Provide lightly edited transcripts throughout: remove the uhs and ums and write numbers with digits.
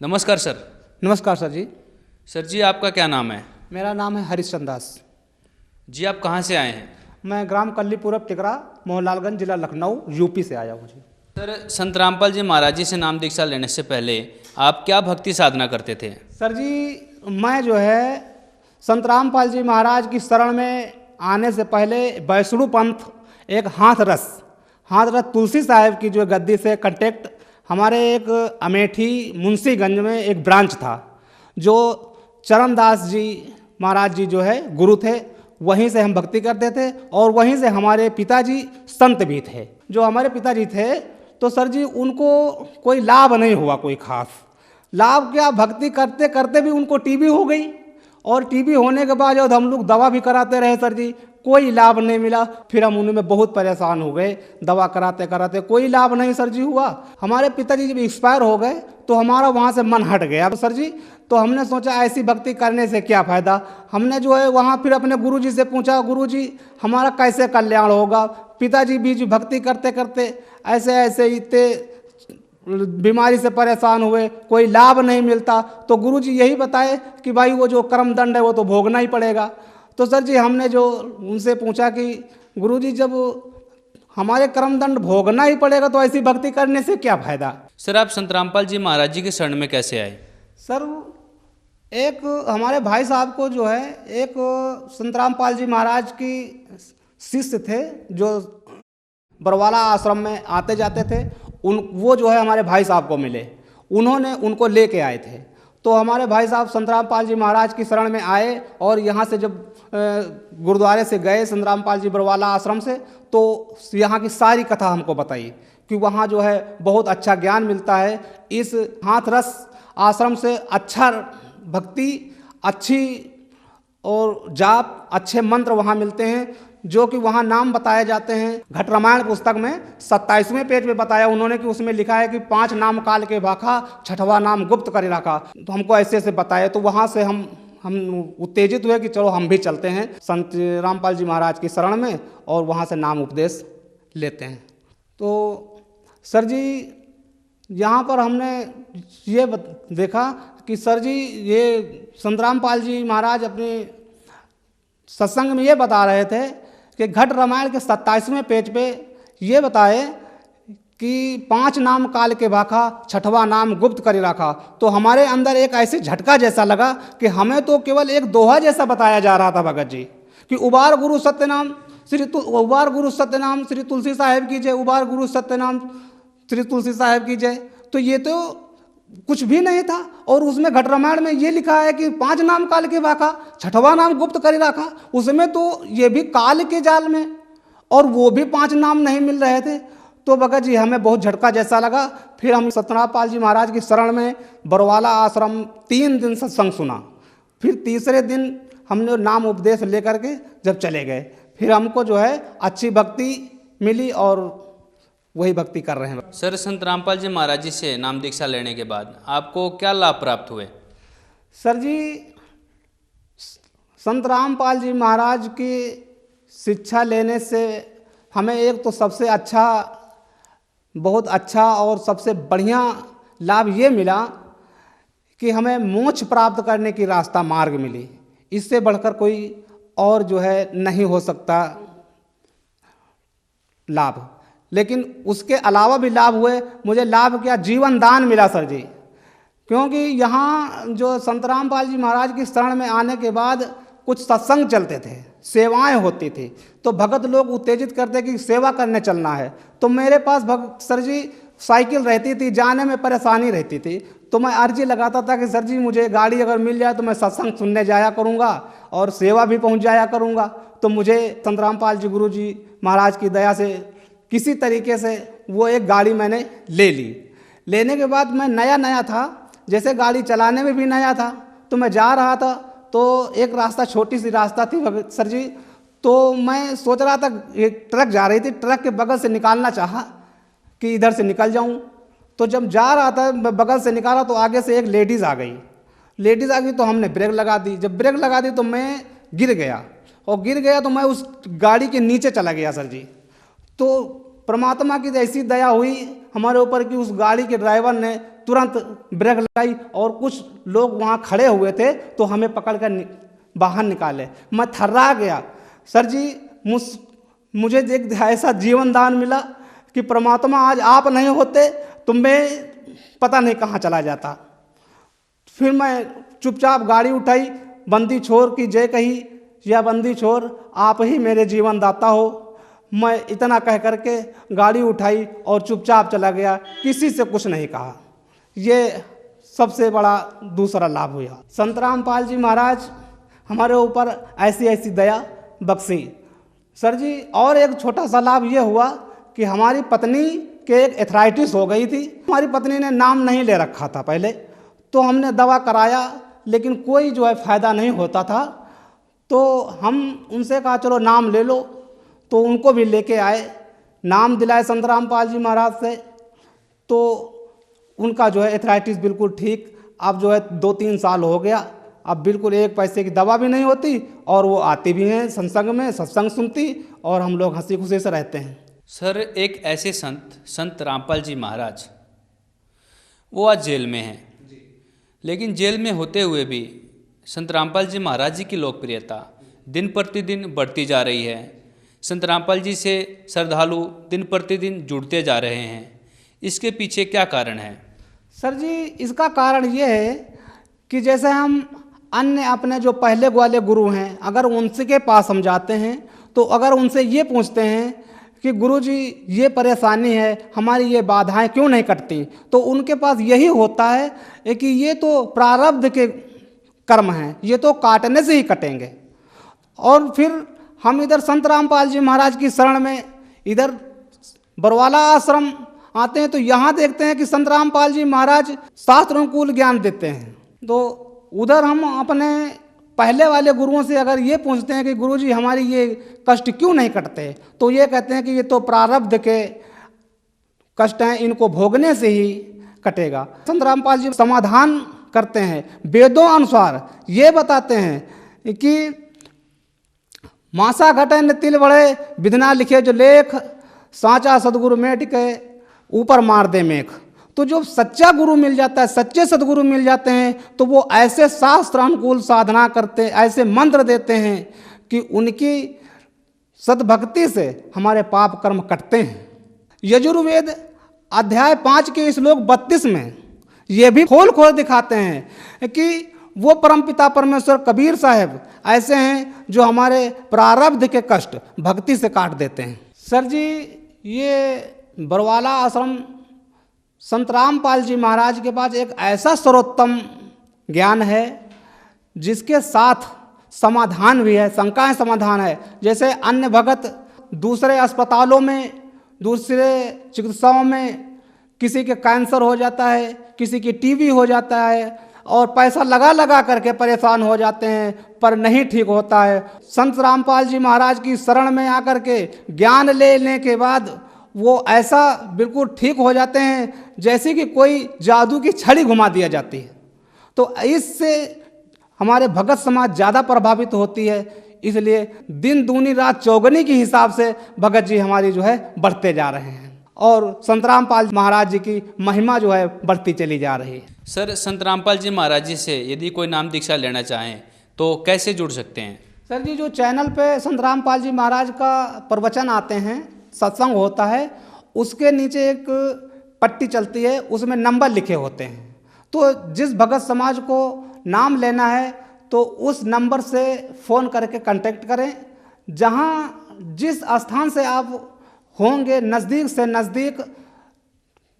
नमस्कार सर। नमस्कार सर जी। सर जी, आपका क्या नाम है? मेरा नाम है हरिश्चंद्र दास। जी, आप कहाँ से आए हैं? मैं ग्राम कल्लीपुरम टिकरा, मोहनलालगंज, जिला लखनऊ, यूपी से आया हूँ जी। सर, संत रामपाल जी महाराज जी से नाम दीक्षा लेने से पहले आप क्या भक्ति साधना करते थे? सर जी, मैं जो है संत रामपाल जी महाराज की शरण में आने से पहले वैष्णु पंथ एक हाथरस तुलसी साहिब की जो गद्दी से कांटेक्ट हमारे एक अमेठी मुंशीगंज में एक ब्रांच था, जो चरणदास जी महाराज जी जो है गुरु थे। वहीं से हम भक्ति करते थे और वहीं से हमारे पिताजी संत भी थे। जो हमारे पिताजी थे तो सर जी उनको कोई लाभ नहीं हुआ, कोई खास लाभ क्या, भक्ति करते करते भी उनको टीबी हो गई और टीबी होने के बाद जब हम लोग दवा भी कराते रहे सर जी, कोई लाभ नहीं मिला। फिर हम उनमें बहुत परेशान हो गए, दवा कराते कराते कोई लाभ नहीं सर जी हुआ। हमारे पिताजी जब एक्सपायर हो गए तो हमारा वहाँ से मन हट गया सर जी। तो हमने सोचा ऐसी भक्ति करने से क्या फ़ायदा। हमने जो है वहाँ फिर अपने गुरुजी से पूछा, गुरुजी हमारा कैसे कल्याण होगा। पिताजी भी भक्ति करते करते ऐसे ऐसे इतने बीमारी से परेशान हुए, कोई लाभ नहीं मिलता। तो गुरुजी यही बताए कि भाई वो जो कर्म दंड है वो तो भोगना ही पड़ेगा। तो सर जी हमने जो उनसे पूछा कि गुरुजी जब हमारे कर्म दंड भोगना ही पड़ेगा तो ऐसी भक्ति करने से क्या फ़ायदा। सर, आप संत रामपाल जी महाराज जी के शरण में कैसे आए? सर, एक हमारे भाई साहब को जो है एक संत रामपाल जी महाराज की शिष्य थे जो बरवाला आश्रम में आते जाते थे। वो जो है हमारे भाई साहब को मिले, उन्होंने उनको लेके आए थे। तो हमारे भाई साहब संत रामपाल जी महाराज की शरण में आए और यहाँ से जब गुरुद्वारे से गए संत रामपाल जी बरवाला आश्रम से, तो यहाँ की सारी कथा हमको बताई कि वहाँ जो है बहुत अच्छा ज्ञान मिलता है। इस हाथरस आश्रम से अच्छा भक्ति, अच्छी और जाप, अच्छे मंत्र वहाँ मिलते हैं, जो कि वहाँ नाम बताए जाते हैं। घट रामायण पुस्तक में 27वें पेज पे बताया उन्होंने कि उसमें लिखा है कि 5 नाम काल के भाखा, 6वां नाम गुप्त कर रखा। तो हमको ऐसे ऐसे बताया, तो वहाँ से हम उत्तेजित हुए कि चलो हम भी चलते हैं संत रामपाल जी महाराज की शरण में और वहाँ से नाम उपदेश लेते हैं। तो सर जी यहाँ पर हमने ये देखा कि सर जी ये संत रामपाल जी महाराज अपने सत्संग में ये बता रहे थे कि घट रामायण के 27वें पेज पे ये बताए कि 5 नाम काल के भाखा, 6वां नाम गुप्त करी रखा। तो हमारे अंदर एक ऐसे झटका जैसा लगा कि हमें तो केवल एक दोहा जैसा बताया जा रहा था भगत जी कि उबार गुरु सत्यनाम श्री तुलसी साहेब की जय, उबार गुरु सत्यनाम श्री तुलसी साहेब की जय। तो ये तो कुछ भी नहीं था। और उसमें घट रामायण में ये लिखा है कि 5 नाम काल के भाखा, 6वां नाम गुप्त करी रखा। उसमें तो ये भी काल के जाल में और वो भी 5 नाम नहीं मिल रहे थे। तो भगत जी हमें बहुत झटका जैसा लगा। फिर हम सतनामपाल जी महाराज की शरण में बरवाला आश्रम 3 दिन सत्संग सुना। फिर तीसरे दिन हमने नाम उपदेश लेकर के जब चले गए, फिर हमको जो है अच्छी भक्ति मिली और वही भक्ति कर रहे हैं। सर, संत रामपाल जी महाराज जी से नाम दीक्षा लेने के बाद आपको क्या लाभ प्राप्त हुए? सर जी, संत रामपाल जी महाराज की शिक्षा लेने से हमें एक तो सबसे अच्छा, बहुत अच्छा और सबसे बढ़िया लाभ ये मिला कि हमें मोक्ष प्राप्त करने की रास्ता मार्ग मिली। इससे बढ़कर कोई और जो है नहीं हो सकता लाभ। लेकिन उसके अलावा भी लाभ हुए। मुझे लाभ क्या, जीवन दान मिला सर जी। क्योंकि यहाँ जो संत रामपाल जी महाराज की शरण में आने के बाद कुछ सत्संग चलते थे, सेवाएं होती थी, तो भगत लोग उत्तेजित करते कि सेवा करने चलना है। तो मेरे पास सर जी साइकिल रहती थी, जाने में परेशानी रहती थी। तो मैं अर्जी लगाता था कि सर जी मुझे गाड़ी अगर मिल जाए तो मैं सत्संग सुनने जाया करूँगा और सेवा भी पहुँच जाया करूँगा। तो मुझे संत रामपाल जी गुरु जी महाराज की दया से किसी तरीके से वो एक गाड़ी मैंने ले ली। लेने के बाद मैं नया था, जैसे गाड़ी चलाने में भी नया था। तो मैं जा रहा था तो एक रास्ता, छोटी सी रास्ता थी सर जी। तो मैं सोच रहा था, एक ट्रक जा रही थी, ट्रक के बगल से निकालना चाहा कि इधर से निकल जाऊं। तो जब जा रहा था बगल से निकाला तो आगे से एक लेडीज़ आ गई तो हमने ब्रेक लगा दी। जब ब्रेक लगा दी तो मैं गिर गया तो मैं उस गाड़ी के नीचे चला गया सर जी। तो परमात्मा की ऐसी दया हुई हमारे ऊपर कि उस गाड़ी के ड्राइवर ने तुरंत ब्रेक लगाई और कुछ लोग वहाँ खड़े हुए थे तो हमें पकड़ कर बाहर निकाले। मैं थर्रा गया। सर जी मुझे एक ऐसा जीवन दान मिला कि परमात्मा आज आप नहीं होते तो मैं पता नहीं कहाँ चला जाता। फिर मैं चुपचाप गाड़ी उठाई, बंदी छोर की जय कही, या बंदी छोर आप ही मेरे जीवन दाता हो। मैं इतना कह करके गाड़ी उठाई और चुपचाप चला गया, किसी से कुछ नहीं कहा। ये सबसे बड़ा दूसरा लाभ हुआ। संत रामपाल जी महाराज हमारे ऊपर ऐसी ऐसी दया बख्शी। सर जी और एक छोटा सा लाभ ये हुआ कि हमारी पत्नी के एक एथराइटिस हो गई थी। हमारी पत्नी ने नाम नहीं ले रखा था पहले, तो हमने दवा कराया लेकिन कोई जो है फ़ायदा नहीं होता था। तो हम उनसे कहा चलो नाम ले लो, तो उनको भी लेके आए, नाम दिलाए संत रामपाल जी महाराज से। तो उनका जो है एथराइटिस बिल्कुल ठीक, अब जो है 2-3 साल हो गया, अब बिल्कुल एक पैसे की दवा भी नहीं होती और वो आती भी हैं सत्संग में, सत्संग सुनती और हम लोग हंसी खुशी से रहते हैं। सर एक ऐसे संत रामपाल जी महाराज, वो आज जेल में हैं, लेकिन जेल में होते हुए भी संत रामपाल जी महाराज जी की लोकप्रियता दिन प्रतिदिन बढ़ती जा रही है। संत रामपाल जी से श्रद्धालु दिन प्रतिदिन जुड़ते जा रहे हैं, इसके पीछे क्या कारण है? सर जी इसका कारण ये है कि जैसे हम अन्य अपने जो पहले वाले गुरु हैं, अगर उनसे के पास हम जाते हैं तो अगर उनसे ये पूछते हैं कि गुरुजी ये परेशानी है, हमारी ये बाधाएं क्यों नहीं कटती, तो उनके पास यही होता है कि ये तो प्रारब्ध के कर्म हैं, ये तो काटने से ही कटेंगे। और फिर हम इधर संत रामपाल जी महाराज की शरण में इधर बरवाला आश्रम आते हैं तो यहाँ देखते हैं कि संत रामपाल जी महाराज शास्त्रानुकूल ज्ञान देते हैं। तो उधर हम अपने पहले वाले गुरुओं से अगर ये पूछते हैं कि गुरुजी हमारी ये कष्ट क्यों नहीं कटते, तो ये कहते हैं कि ये तो प्रारब्ध के कष्ट हैं, इनको भोगने से ही कटेगा। संत रामपाल जी समाधान करते हैं, वेदों अनुसार ये बताते हैं कि मासा घटे न तिल बड़े, विधना लिखे जो लेख, साचा सदगुरु मेट के ऊपर मार दे मेख। तो जो सच्चा गुरु मिल जाता है, सच्चे सदगुरु मिल जाते हैं, तो वो ऐसे शास्त्रानुकूल साधना करते, ऐसे मंत्र देते हैं कि उनकी सद्भक्ति से हमारे पाप कर्म कटते हैं। यजुर्वेद अध्याय 5 के श्लोक 32 में ये भी खोल खोल दिखाते हैं कि वो परमपिता परमेश्वर कबीर साहब ऐसे हैं जो हमारे प्रारब्ध के कष्ट भक्ति से काट देते हैं। सर जी ये बरवाला आश्रम संत रामपाल जी महाराज के पास एक ऐसा सर्वोत्तम ज्ञान है जिसके साथ समाधान भी है, शंकाएं समाधान है। जैसे अन्य भगत दूसरे अस्पतालों में, दूसरे चिकित्साओं में किसी के कैंसर हो जाता है, किसी की टीबी हो जाता है और पैसा लगा लगा करके परेशान हो जाते हैं पर नहीं ठीक होता है। संत रामपाल जी महाराज की शरण में आकर के ज्ञान लेने के बाद वो ऐसा बिल्कुल ठीक हो जाते हैं जैसे कि कोई जादू की छड़ी घुमा दिया जाती है। तो इससे हमारे भगत समाज ज़्यादा प्रभावित होती है, इसलिए दिन दूनी रात चौगनी के हिसाब से भगत जी हमारी जो है बढ़ते जा रहे हैं और संत रामपाल महाराज जी की महिमा जो है बढ़ती चली जा रही है। सर संत रामपाल जी महाराज जी से यदि कोई नाम दीक्षा लेना चाहें तो कैसे जुड़ सकते हैं? सर जी जो चैनल पे संत रामपाल जी महाराज का प्रवचन आते हैं, सत्संग होता है, उसके नीचे एक पट्टी चलती है, उसमें नंबर लिखे होते हैं। तो जिस भगत समाज को नाम लेना है तो उस नंबर से फ़ोन करके कांटेक्ट करें। जहाँ जिस स्थान से आप होंगे नज़दीक से नज़दीक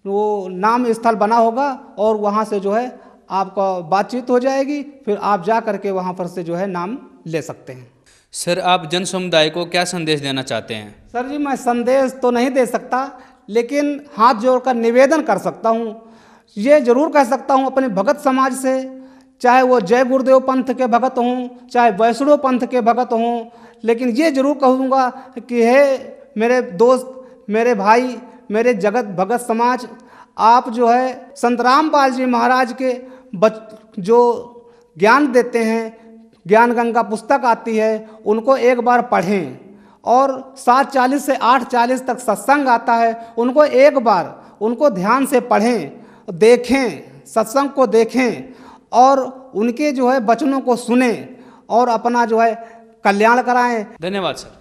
वो नाम स्थल बना होगा और वहाँ से जो है आपका बातचीत हो जाएगी, फिर आप जा करके वहाँ पर से जो है नाम ले सकते हैं। सर आप जन समुदाय को क्या संदेश देना चाहते हैं? सर जी मैं संदेश तो नहीं दे सकता, लेकिन हाथ जोड़कर निवेदन कर सकता हूँ। ये जरूर कह सकता हूँ अपने भगत समाज से, चाहे वो जय गुरुदेव पंथ के भगत हों, चाहे वैष्णव पंथ के भगत हों, लेकिन ये जरूर कहूँगा कि हे मेरे दोस्त, मेरे भाई, मेरे जगत भगत समाज, आप जो है संत रामपाल जी महाराज के जो ज्ञान देते हैं, ज्ञान गंगा पुस्तक आती है, उनको एक बार पढ़ें। और 7:40 से 8:40 तक सत्संग आता है, उनको एक बार उनको ध्यान से पढ़ें देखें, सत्संग को देखें और उनके जो है वचनों को सुने और अपना जो है कल्याण कराएं। धन्यवाद सर।